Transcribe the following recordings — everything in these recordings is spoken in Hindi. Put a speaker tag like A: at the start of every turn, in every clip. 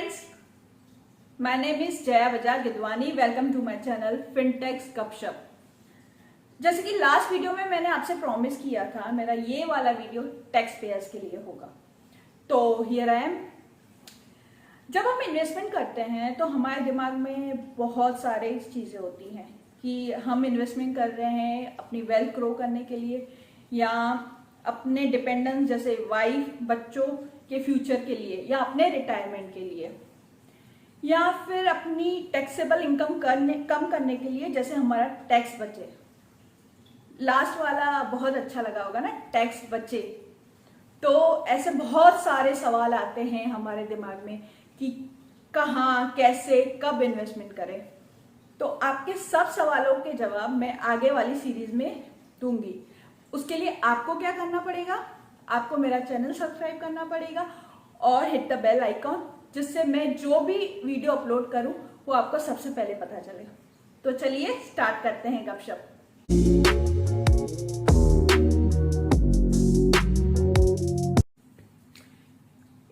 A: friends, my name is Jaya Bajaj Gidwani. Welcome to my channel FinTechs गपशप। जैसे कि लास्ट वीडियो में मैंने आपसे प्रॉमिस किया था मेरा ये वाला वीडियो टैक्स पेयर्स के लिए होगा, तो हियर आई एम। जब हम इन्वेस्टमेंट करते हैं तो हमारे दिमाग में बहुत सारे चीज़ें होती हैं कि हम इन्वेस्टमेंट कर रहे हैं अपनी वेल्थ ग्रो करने के लिए या अपने डिपेंडेंस जैसे वाइफ बच्चों के फ्यूचर के लिए या अपने रिटायरमेंट के लिए या फिर अपनी टैक्सेबल इनकम कम करने के लिए, जैसे हमारा टैक्स बचे। लास्ट वाला बहुत अच्छा लगा होगा ना, टैक्स बचे। तो ऐसे बहुत सारे सवाल आते हैं हमारे दिमाग में कि कहाँ, कैसे, कब इन्वेस्टमेंट करें। तो आपके सब सवालों के जवाब मैं आगे वाली सीरीज में दूंगी। उसके लिए आपको क्या करना पड़ेगा, आपको मेरा चैनल सब्सक्राइब करना पड़ेगा और हिट द बेल आइकॉन, जिससे मैं जो भी वीडियो अपलोड करूं वो आपको सबसे पहले पता चले। तो चलिए स्टार्ट करते हैं गपशप।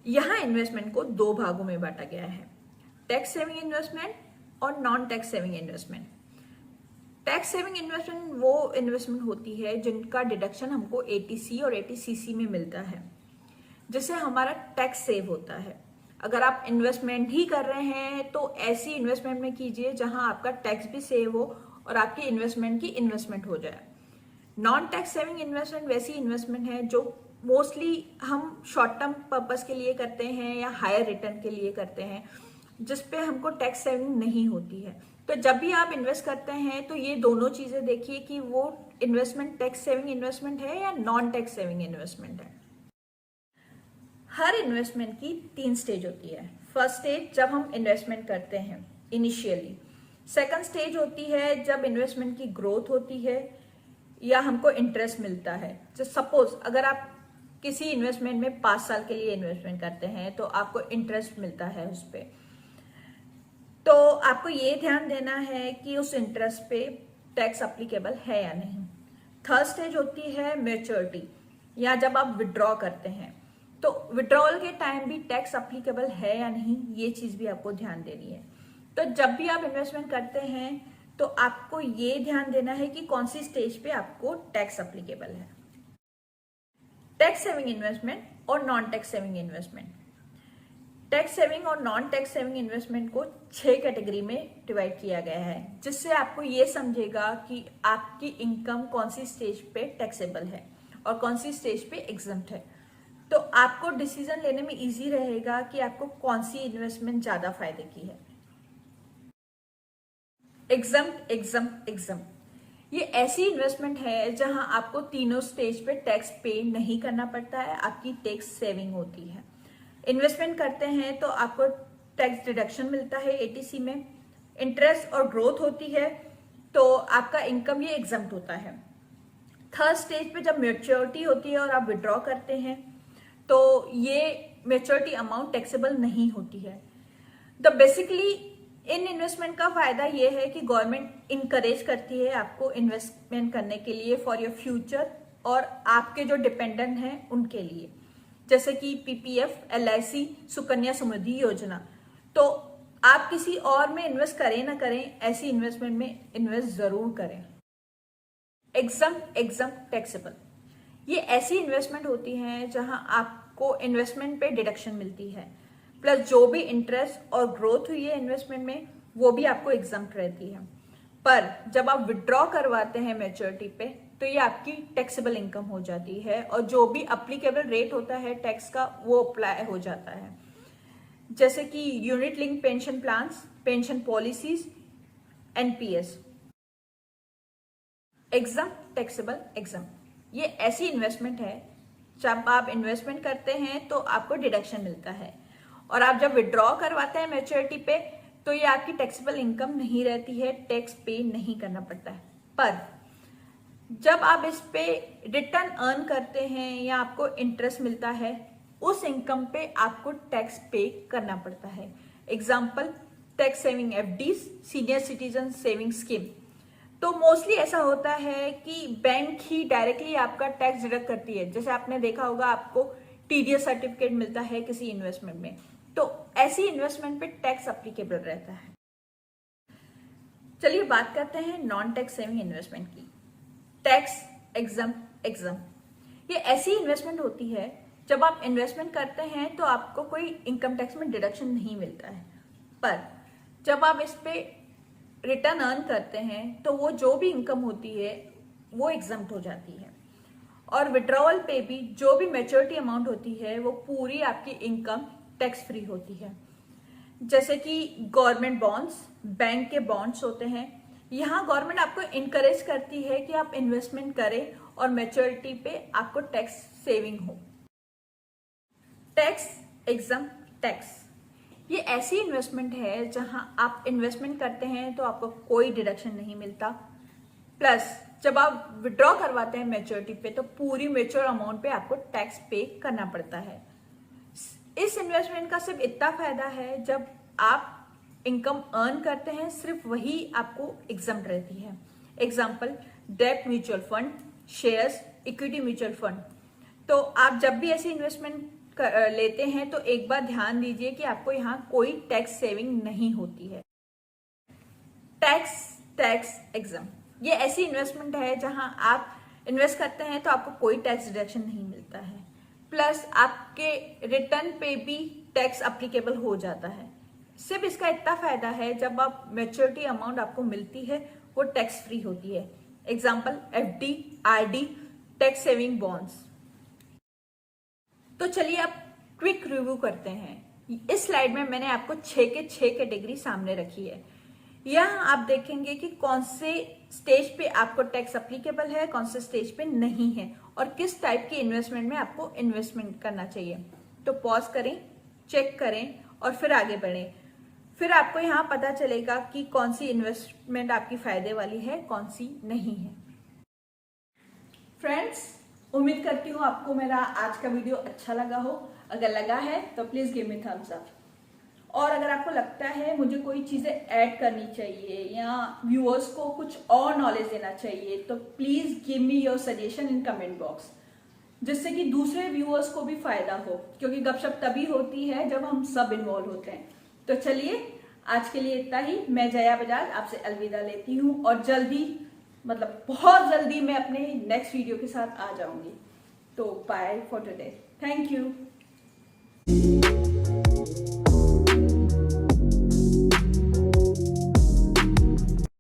A: यहाँ इन्वेस्टमेंट को दो भागों में बांटा गया है, टैक्स सेविंग इन्वेस्टमेंट और non tax saving investment. Tax saving investment वो इन्वेस्टमेंट होती है जिनका डिडक्शन हमको एटीसी और एटीसीसी में मिलता है, जिससे हमारा टैक्स सेव होता है। अगर आप इन्वेस्टमेंट ही कर रहे हैं तो ऐसी इन्वेस्टमेंट में कीजिए जहां आपका टैक्स भी सेव हो और आपकी इन्वेस्टमेंट की इन्वेस्टमेंट हो जाए। नॉन टैक्स सेविंग इन्वेस्टमेंट वैसी इन्वेस्टमेंट है जो मोस्टली हम शॉर्ट टर्म पर्पस के लिए करते हैं या हायर रिटर्न के लिए करते हैं, जिसपे हमको टैक्स सेविंग नहीं होती है। तो जब भी आप इन्वेस्ट करते हैं तो ये दोनों चीजें देखिए कि वो इन्वेस्टमेंट टैक्स सेविंग इन्वेस्टमेंट है या नॉन टैक्स सेविंग इन्वेस्टमेंट है। हर इन्वेस्टमेंट की 3 स्टेज होती है। फर्स्ट स्टेज जब हम इन्वेस्टमेंट करते हैं इनिशियली। सेकंड स्टेज होती है जब इन्वेस्टमेंट की ग्रोथ होती है या हमको इंटरेस्ट मिलता है। जो सपोज अगर आप किसी इन्वेस्टमेंट में 5 साल के लिए इन्वेस्टमेंट करते हैं तो आपको इंटरेस्ट मिलता है उस पर, तो आपको ये ध्यान देना है कि उस इंटरेस्ट पे टैक्स अप्लीकेबल है या नहीं। थर्ड स्टेज होती है मैच्योरिटी, या जब आप विड्रॉ करते हैं तो विड्रॉल के टाइम भी टैक्स अप्लीकेबल है या नहीं, ये चीज भी आपको ध्यान देनी है। तो जब भी आप इन्वेस्टमेंट करते हैं तो आपको ये ध्यान देना है कि कौन सी स्टेज पे आपको टैक्स अप्लीकेबल है। टैक्स सेविंग इन्वेस्टमेंट और non tax saving investment. Tax saving और नॉन टैक्स सेविंग इन्वेस्टमेंट को 6 कैटेगरी में डिवाइड किया गया है, जिससे आपको ये समझेगा कि आपकी इनकम कौन सी स्टेज पे टैक्सेबल है और कौन सी स्टेज पे एग्जम्प्ट है। तो आपको डिसीजन लेने में इजी रहेगा कि आपको कौन सी इन्वेस्टमेंट ज्यादा फायदे की है। एग्जम्प्ट एग्जम्प्ट एग्जम्प्ट ये ऐसी इन्वेस्टमेंट है जहां आपको तीनों स्टेज पे टैक्स पे नहीं करना पड़ता है, आपकी टैक्स सेविंग होती है। इन्वेस्टमेंट करते हैं तो आपको टैक्स डिडक्शन मिलता है एटीसी में, इंटरेस्ट और ग्रोथ होती है तो आपका इनकम ये एग्जम्प्ट होता है। थर्ड स्टेज पे जब मैच्योरिटी होती है और आप विड्रॉ करते हैं तो ये मैच्योरिटी अमाउंट टैक्सेबल नहीं होती है। तो बेसिकली इन इन्वेस्टमेंट का फायदा ये है कि गवर्नमेंट इनकरेज करती है आपको इन्वेस्टमेंट करने के लिए फॉर योर फ्यूचर और आपके जो डिपेंडेंट हैं उनके लिए, जैसे कि पीपीएफ, एलआईसी, सुकन्या समृद्धि योजना। तो आप किसी और में इन्वेस्ट करें ना करें, ऐसी इन्वेस्टमेंट में इन्वेस्ट जरूर करें। एग्जम्प्ट एग्जम्प्ट टैक्सेबल ये ऐसी इन्वेस्टमेंट होती है जहां आपको इन्वेस्टमेंट पे डिडक्शन मिलती है, प्लस जो भी इंटरेस्ट और ग्रोथ हुई है इन्वेस्टमेंट में वो भी आपको एग्जम्प्ट रहती है। पर जब आप विड्रॉ करवाते हैं मैच्योरिटी पे तो ये आपकी टैक्सेबल इनकम हो जाती है और जो भी अप्लीकेबल रेट होता है टैक्स का वो अप्लाई हो जाता है, जैसे कि unit link pension plans, pension policies, NPS. Exam taxable exam ये ऐसी इन्वेस्टमेंट है जब आप इन्वेस्टमेंट करते हैं तो आपको डिडक्शन मिलता है और आप जब विड्रॉ करवाते हैं मैच्योरिटी पे तो ये आपकी टैक्सेबल इनकम नहीं रहती है, टैक्स पे नहीं करना पड़ता है। पर जब आप इस पे रिटर्न अर्न करते हैं या आपको इंटरेस्ट मिलता है, उस इनकम पे आपको टैक्स पे करना पड़ता है। Example tax saving FDs, senior citizen saving scheme. तो मोस्टली ऐसा होता है कि बैंक ही डायरेक्टली आपका टैक्स डिडक्ट करती है। जैसे आपने देखा होगा आपको टीडीएस सर्टिफिकेट मिलता है किसी इन्वेस्टमेंट में, तो ऐसी इन्वेस्टमेंट पे टैक्स अप्लीकेबल रहता है। चलिए बात करते हैं नॉन टैक्स सेविंग इन्वेस्टमेंट की। टैक्स एग्जम ये ऐसी इन्वेस्टमेंट होती है जब आप इन्वेस्टमेंट करते हैं तो आपको कोई इनकम टैक्स में डिडक्शन नहीं मिलता है, पर जब आप इस पे रिटर्न अर्न करते हैं तो वो जो भी इनकम होती है वो एग्जम्प्ट हो जाती है। और विड्रॉवल पे भी जो भी मैच्योरिटी अमाउंट होती है वो पूरी आपकी इनकम टैक्स फ्री होती है। जैसे कि गवर्नमेंट बॉन्ड्स, बैंक के बॉन्ड्स होते हैं, यहाँ गवर्नमेंट आपको इनकरेज करती है कि आप इन्वेस्टमेंट करें और मैच्योरिटी पे आपको टैक्स सेविंग हो। टैक्स एग्जम टैक्स ये ऐसी इन्वेस्टमेंट है जहां आप इन्वेस्टमेंट करते हैं तो आपको कोई डिडक्शन नहीं मिलता, प्लस जब आप विड्रॉ करवाते हैं मैच्योरिटी पे तो पूरी मैच्योर अमाउंट पे आपको टैक्स पे करना पड़ता है। इस इन्वेस्टमेंट का सिर्फ इतना फायदा है जब आप इनकम अर्न करते हैं सिर्फ वही आपको एग्जम्प्ट रहती है। Example debt mutual fund, shares, equity mutual fund. तो आप जब भी ऐसी इन्वेस्टमेंट लेते हैं तो एक बार ध्यान दीजिए कि आपको यहाँ कोई टैक्स सेविंग नहीं होती है। टैक्स एग्जम ये ऐसी इन्वेस्टमेंट है जहां आप इन्वेस्ट करते हैं तो आपको कोई टैक्स डिडक्शन नहीं मिलता है, प्लस आपके रिटर्न पे भी टैक्स अप्लीकेबल हो जाता है। सिर्फ इसका इतना फायदा है जब आप मैच्योरिटी अमाउंट आपको मिलती है वो टैक्स फ्री होती है। Example FD, RD, tax saving bonds. तो चलिए अब क्विक रिव्यू करते हैं। इस स्लाइड में मैंने आपको 6 के 6 कैटेगरी सामने रखी है। यहाँ आप देखेंगे कि कौन से स्टेज पे आपको टैक्स अप्लीकेबल है, कौन से स्टेज पे नहीं है और किस टाइप की इन्वेस्टमेंट में आपको इन्वेस्टमेंट करना चाहिए। तो पॉज करें, चेक करें और फिर आगे बढ़ें। फिर आपको यहाँ पता चलेगा कि कौन सी इन्वेस्टमेंट आपकी फायदे वाली है, कौन सी नहीं है। फ्रेंड्स, उम्मीद करती हूँ आपको मेरा आज का वीडियो अच्छा लगा हो। अगर लगा है तो please give me thumbs up. और अगर आपको लगता है मुझे कोई चीजें ऐड करनी चाहिए या व्यूअर्स को कुछ और नॉलेज देना चाहिए तो please give me your suggestion in comment box, जिससे कि दूसरे व्यूअर्स को भी फायदा हो, क्योंकि गपशप तभी होती है जब हम सब इन्वॉल्व होते हैं। तो चलिए आज के लिए इतना ही। मैं जया बजाज आपसे अलविदा लेती हूँ और जल्दी, मतलब बहुत जल्दी मैं अपने नेक्स्ट वीडियो के साथ आ जाऊंगी। तो bye for today, thank you.